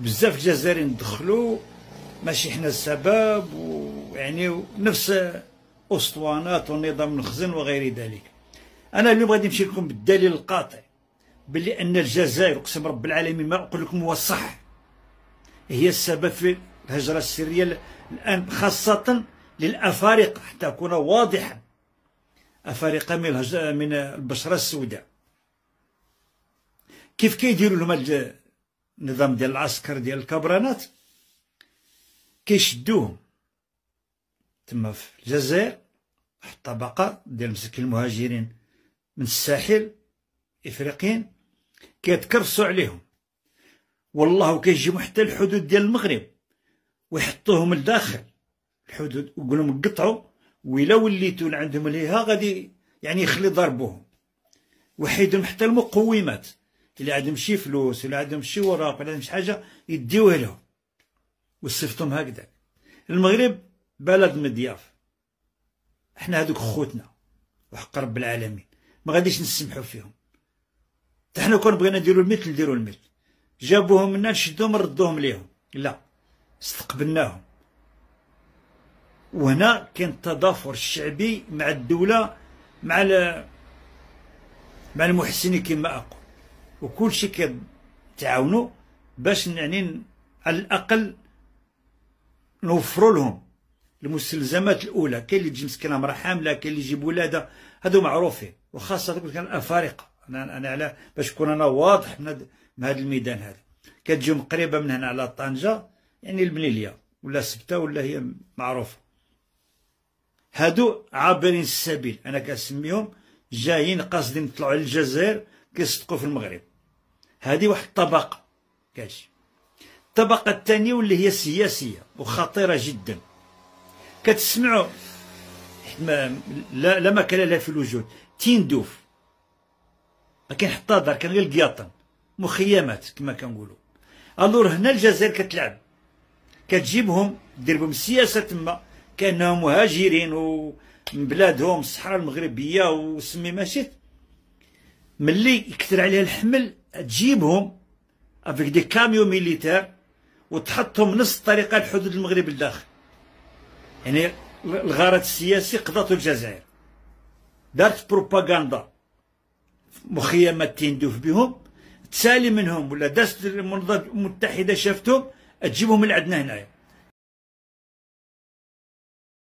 بزاف الجزائريين دخلوا ماشي حنا السبب، ويعني نفس اسطوانات ونظام المخزن وغير ذلك. انا اليوم غادي نمشي لكم بالدليل القاطع بلي ان الجزائر اقسم رب العالمين ما اقول لكم هو الصح هي السبب في الهجره السريه الان، خاصه للافارقه حتى اكون واضحا، افارقه من البشره السوداء. كيف كيديروا لهم النظام ديال العسكر ديال الكبرانات؟ كيشدوهم تما في الجزائر، واحد الطبقه ديال مساكين المهاجرين من الساحل افريقيين، كيتكرسوا عليهم والله، كيجيبوا حتى الحدود ديال المغرب ويحطوهم لداخل الحدود ويقول لهم قطعوا، وإلا وليتوا عندهم ليها غادي يعني يخلي ضربوهم، ويحيدهم حتى المقومات، إلا عندهم شي فلوس ولا عندهم شي وراق ولا عندهم شي حاجه يديوها لهم، وصفتهم هكذا. المغرب بلد مضياف، احنا هذوك خوتنا وحق رب العالمين ما غاديش نسمحوا فيهم. حتى حنا كون بغينا نديروا المثل نديروا المثل، جابوهم منا نشدوهم نردوهم ليهم، لا استقبلناهم. وهنا كاين التضافر الشعبي مع الدوله، مع المحسنين كما اقول، وكل شيء كيتعاونوا باش يعني على الاقل نوفروا لهم المستلزمات الاولى. كاين اللي تجي مسكينه مرا حامله، كاين اللي يجيب ولادها، هادو معروفين، وخاصه كان الافارقه. انا على باش نكون انا واضح من هذا الميدان هذا، كتجيهم قريبه من هنا على طنجه، يعني المنيليه ولا سبته ولا هي معروفه. هادو عابرين السبيل انا كنسميهم، جايين قاصدين يطلعوا للجزائر كيصدقوا في المغرب. هذه واحد الطبقه كاجي. الطبقه الثانيه واللي هي سياسيه وخطيره جدا، كتسمعوا لا مكان لها في الوجود، تيندوف ما كاين حتى دار، كان غير القياطن، مخيمات كما كنقولوا. الور هنا الجزائر كتلعب، كتجيبهم دير بهم السياسه تما كانهم مهاجرين ومن بلادهم الصحراء المغربيه وسمي ماشيت، ملي يكثر عليها الحمل تجيبهم افيك دي كاميو ميليتير وتحطهم نص الطريقه لحدود المغرب لداخل. يعني الغرض السياسي قضاته الجزائر، دارت بروباغندا، مخيمات تندوف بهم، تسالي منهم ولا دازت الامم المتحده شافتهم تجيبهم من عندنا هنايا.